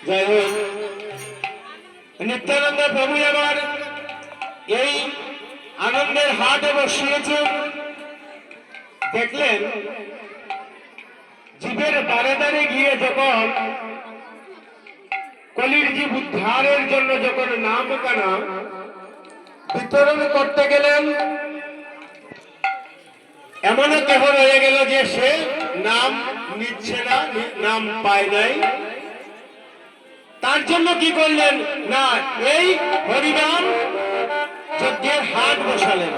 যাই হোক, নিত্যানন্দ প্রভু আবার এই আনন্দের হাটে বসিয়েছেন। দেখলেন জীবের দ্বারে দ্বারে গিয়ে যখন কলির জীব উদ্ধারের জন্য যখন নাম কানা বিতরণ করতে গেলেন, এমনও কেহ রয়ে গেল যে সে নাম নিচ্ছে না, নাম পায় নাই। তার জন্য কি করলেন না, এই হরিনাম যজ্ঞের হাট বসালেন।